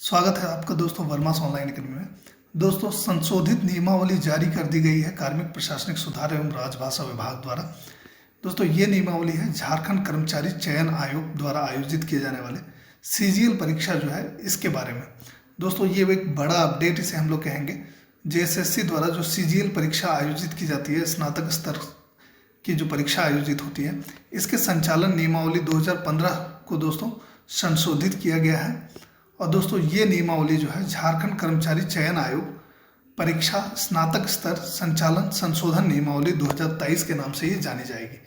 स्वागत है आपका दोस्तों वर्मास ऑनलाइन अकेडमी में। दोस्तों, संशोधित नियमावली जारी कर दी गई है कार्मिक प्रशासनिक सुधार एवं राजभाषा विभाग द्वारा। दोस्तों, ये नियमावली है झारखंड कर्मचारी चयन आयोग द्वारा आयोजित किए जाने वाले सीजीएल परीक्षा जो है इसके बारे में। दोस्तों, ये एक बड़ा अपडेट इसे हम लोग कहेंगे। जेएसएससी द्वारा जो सीजीएल परीक्षा आयोजित की जाती है, स्नातक स्तर की जो परीक्षा आयोजित होती है, इसके संचालन नियमावली 2015 को दोस्तों संशोधित किया गया है। और दोस्तों, ये नियमावली जो है झारखंड कर्मचारी चयन आयोग परीक्षा स्नातक स्तर संचालन संशोधन नियमावली 2023 के नाम से ये जानी जाएगी।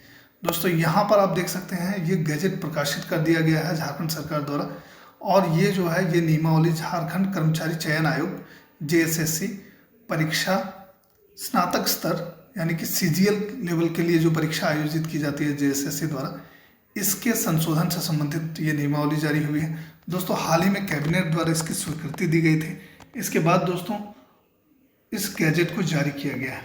दोस्तों, यहाँ पर आप देख सकते हैं ये गैजेट प्रकाशित कर दिया गया है झारखंड सरकार द्वारा। और ये जो है ये नियमावली झारखंड कर्मचारी चयन आयोग जेएसएससी परीक्षा स्नातक स्तर यानी कि सीजीएल लेवल के लिए जो परीक्षा आयोजित की जाती है जेएसएससी द्वारा, इसके संशोधन से संबंधित ये नियमावली जारी हुई है। दोस्तों, हाल ही में कैबिनेट द्वारा इसकी स्वीकृति दी गई थी। इसके बाद दोस्तों इस गैजेट को जारी किया गया है।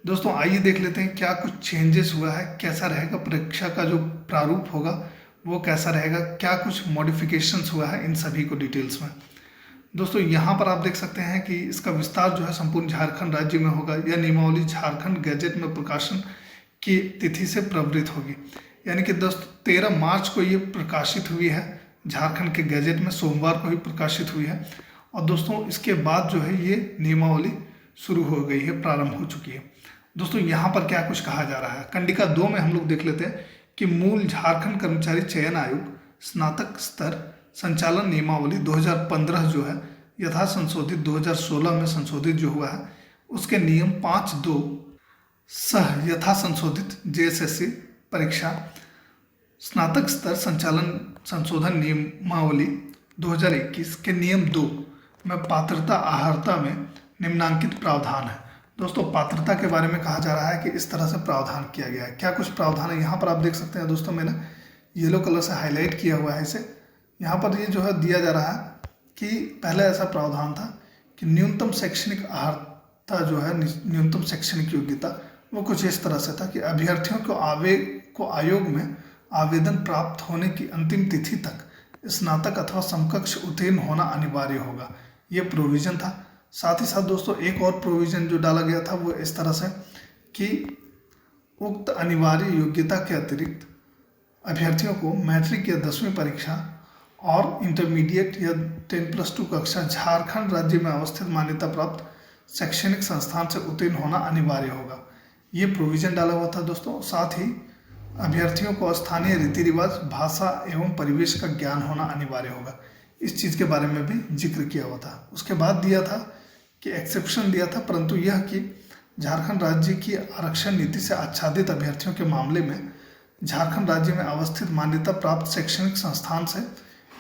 दोस्तों, आइए देख लेते हैं क्या कुछ चेंजेस हुआ है, कैसा रहेगा परीक्षा का जो प्रारूप होगा वो कैसा रहेगा, क्या कुछ मॉडिफिकेशंस हुआ है, इन सभी को डिटेल्स में। दोस्तों, यहाँ पर आप देख सकते हैं कि इसका विस्तार जो है संपूर्ण झारखंड राज्य में होगा। यह नियमावली झारखंड गैजेट में प्रकाशन की तिथि से प्रवृत्त होगी, यानी कि दोस्तों 13 मार्च को ये प्रकाशित हुई है झारखंड के गैजेट में, सोमवार को ही प्रकाशित हुई है। और दोस्तों इसके बाद जो है ये नियमावली शुरू हो गई है, प्रारंभ हो चुकी है। दोस्तों, यहाँ पर क्या कुछ कहा जा रहा है, कंडिका 2 में हम लोग देख लेते हैं कि मूल झारखंड कर्मचारी चयन आयोग स्नातक स्तर संचालन नियमावली 2015 जो है यथा संशोधित 2016 में संशोधित जो हुआ है, उसके नियम 5(2) सह यथा संशोधित जेएसएससी परीक्षा स्नातक स्तर संचालन संशोधन नियमावली 2021 के नियम 2 में पात्रता अहर्ता में निम्नांकित प्रावधान है। दोस्तों, पात्रता के बारे में कहा जा रहा है कि इस तरह से प्रावधान किया गया है। क्या कुछ प्रावधान है यहाँ पर आप देख सकते हैं। दोस्तों, मैंने येलो कलर से हाईलाइट किया हुआ है इसे। यहाँ पर ये जो है दिया जा रहा है कि पहले ऐसा प्रावधान था कि न्यूनतम शैक्षणिक अहर्ता जो है, न्यूनतम शैक्षणिक योग्यता वो कुछ इस तरह से था कि अभ्यर्थियों को आयोग में आवेदन प्राप्त होने की अंतिम तिथि तक स्नातक अथवा समकक्ष उत्तीर्ण होना अनिवार्य होगा। ये प्रोविजन था। साथ ही साथ दोस्तों एक और प्रोविजन जो डाला गया था वो इस तरह से कि उक्त अनिवार्य योग्यता के अतिरिक्त अभ्यर्थियों को मैट्रिक या 10वीं परीक्षा और इंटरमीडिएट या 10+2 कक्षा झारखंड राज्य में अवस्थित मान्यता प्राप्त शैक्षणिक संस्थान से उत्तीर्ण होना अनिवार्य होगा। ये प्रोविजन डाला हुआ था दोस्तों। साथ ही अभ्यर्थियों को स्थानीय रीति रिवाज, भाषा एवं परिवेश का ज्ञान होना अनिवार्य होगा। इस चीज़ के बारे में भी जिक्र किया हुआ था। उसके बाद दिया था कि एक्सेप्शन दिया था, परंतु यह कि झारखंड राज्य की आरक्षण नीति से आच्छादित अभ्यर्थियों के मामले में झारखंड राज्य में अवस्थित मान्यता प्राप्त शैक्षणिक संस्थान से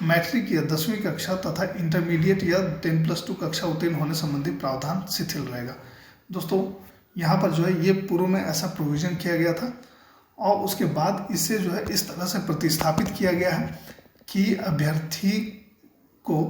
मैट्रिक या 10वीं कक्षा तथा इंटरमीडिएट या 10+2 कक्षा उत्तीर्ण होने संबंधी प्रावधान शिथिल रहेगा। दोस्तों, यहाँ पर जो है ये पूर्व में ऐसा प्रोविजन किया गया था और उसके बाद इसे जो है इस तरह से प्रतिस्थापित किया गया है कि अभ्यर्थी को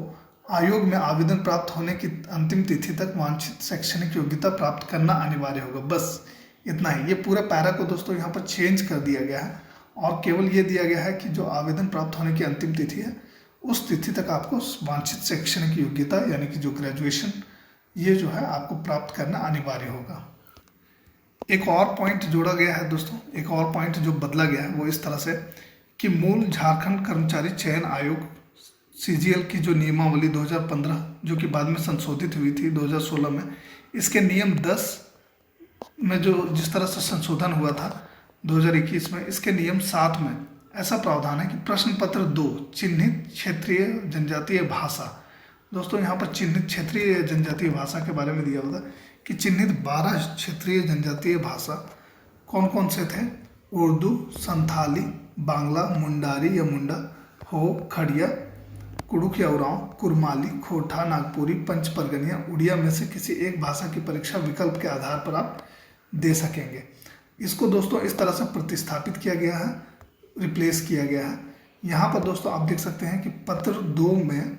आयोग में आवेदन प्राप्त होने की अंतिम तिथि तक वांछित शैक्षणिक योग्यता प्राप्त करना अनिवार्य होगा। बस इतना ही। ये पूरा पैरा को दोस्तों यहाँ पर चेंज कर दिया गया है और केवल ये दिया गया है कि जो आवेदन प्राप्त होने की अंतिम तिथि है उस तिथि तक आपको वांछित शैक्षणिक योग्यता यानी कि जो ग्रेजुएशन ये जो है आपको प्राप्त करना अनिवार्य होगा। एक और पॉइंट जोड़ा गया है दोस्तों, एक और पॉइंट जो बदला गया है वो इस तरह से कि मूल झारखंड कर्मचारी चयन आयोग सीजीएल की जो नियमावली 2015 जो कि बाद में संशोधित हुई थी 2016 में, इसके नियम 10 में जो जिस तरह से संशोधन हुआ था 2021 में, इसके नियम 7 में ऐसा प्रावधान है कि प्रश्न पत्र 2 चिन्हित क्षेत्रीय जनजातीय भाषा। दोस्तों, यहाँ पर चिन्हित क्षेत्रीय जनजातीय भाषा के बारे में दिया हुआ था कि चिन्हित 12 क्षेत्रीय जनजातीय भाषा कौन कौन से थे, उर्दू, संथाली, बांग्ला, मुंडारी या मुंडा, हो, खड़िया, कुड़ुक या उरांव, कुरमाली, खोटा, नागपुरी, पंच परगनिया, उड़िया में से किसी एक भाषा की परीक्षा विकल्प के आधार पर आप दे सकेंगे। इसको दोस्तों इस तरह से प्रतिस्थापित किया गया है, रिप्लेस किया गया है। यहाँ पर दोस्तों आप देख सकते हैं कि पत्र 2 में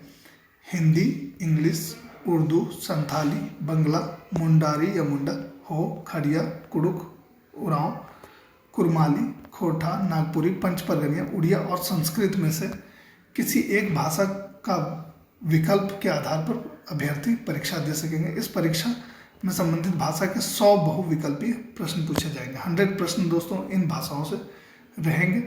हिंदी, इंग्लिश, उर्दू, संथाली, बंगला, मुंडारी या मुंडा, हो, खड़िया, कुड़ुक, उरांव, कुरमाली, खोटा, नागपुरी, पंच परगनिया, उड़िया और संस्कृत में से किसी एक भाषा का विकल्प के आधार पर अभ्यर्थी परीक्षा दे सकेंगे। इस परीक्षा में संबंधित भाषा के 100 बहुविकल्पीय प्रश्न पूछे जाएंगे। 100 प्रश्न दोस्तों इन भाषाओं से रहेंगे।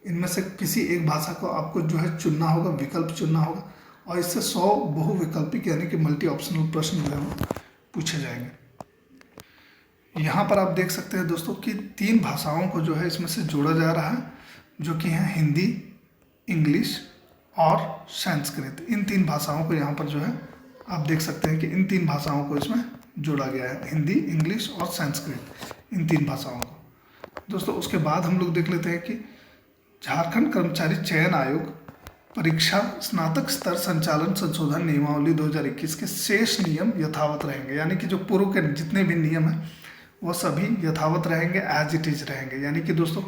इनमें से किसी एक भाषा को आपको जो है चुनना होगा, विकल्प चुनना होगा, और इससे 100 बहुविकल्पी यानी कि मल्टी ऑप्शनल प्रश्न जो है वो पूछे जाएंगे। यहाँ पर आप देख सकते हैं दोस्तों कि 3 भाषाओं को जो है इसमें से जोड़ा जा रहा है, जो कि है हिंदी, इंग्लिश और संस्कृत। इन 3 भाषाओं को यहाँ पर जो है आप देख सकते हैं कि इन 3 भाषाओं को इसमें जोड़ा गया है, हिंदी, इंग्लिश और संस्कृत, इन 3 भाषाओं को। दोस्तों उसके बाद हम लोग देख लेते हैं कि झारखंड कर्मचारी चयन आयोग परीक्षा स्नातक स्तर संचालन संशोधन नियमावली 2021 के शेष नियम यथावत रहेंगे। यानी कि जो पूर्व के जितने भी नियम हैं वो सभी यथावत रहेंगे, एज इट इज रहेंगे। यानी कि दोस्तों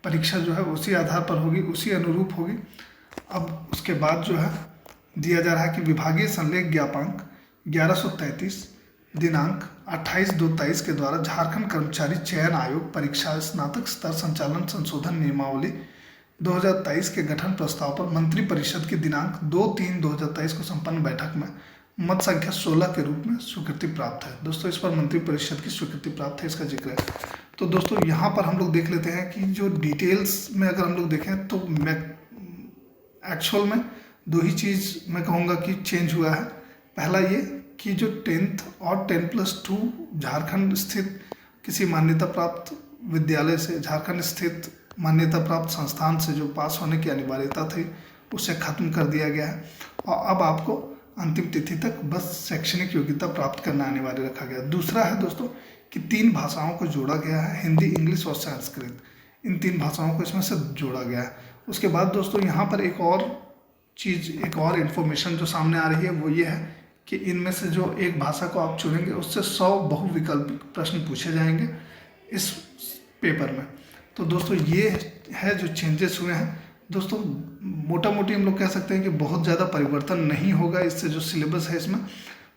परीक्षा जो है उसी आधार पर होगी, उसी अनुरूप होगी। अब उसके बाद जो है दिया जा रहा है कि विभागीय संलेख ज्ञापांक 1133 दिनांक 28/2/23 के द्वारा झारखंड कर्मचारी चयन आयोग परीक्षा स्नातक स्तर संचालन संशोधन नियमावली 2023 के गठन प्रस्ताव पर मंत्रि परिषद की दिनांक 2/3/2023 को संपन्न बैठक में मत संख्या 16 के रूप में स्वीकृति प्राप्त है। दोस्तों इस पर मंत्रि परिषद की स्वीकृति प्राप्त है, इसका जिक्र है। तो दोस्तों यहाँ पर हम लोग देख लेते हैं कि जो डिटेल्स में अगर हम लोग देखें तो मैं एक्चुअल में 2 ही चीज़ मैं कहूँगा कि चेंज हुआ है। पहला ये कि जो 10th और 10+2 झारखंड स्थित किसी मान्यता प्राप्त विद्यालय से, झारखंड स्थित मान्यता प्राप्त संस्थान से जो पास होने की अनिवार्यता थी उसे खत्म कर दिया गया है, और अब आपको अंतिम तिथि तक बस शैक्षणिक योग्यता प्राप्त करना अनिवार्य रखा गया। दूसरा है दोस्तों कि 3 भाषाओं को जोड़ा गया है, हिंदी, इंग्लिश और संस्कृत। इन 3 भाषाओं को इसमें से जोड़ा गया है। उसके बाद दोस्तों यहाँ पर एक और चीज़, एक और इन्फॉर्मेशन जो सामने आ रही है वो ये है कि इनमें से जो एक भाषा को आप चुनेंगे उससे 100 बहुविकल्पी प्रश्न पूछे जाएंगे इस पेपर में। तो दोस्तों ये है जो चेंजेस हुए हैं। दोस्तों मोटा मोटी हम लोग कह सकते हैं कि बहुत ज़्यादा परिवर्तन नहीं होगा इससे जो सिलेबस है इसमें।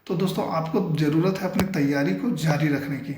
तो दोस्तों आपको ज़रूरत है अपनी तैयारी को जारी रखने की।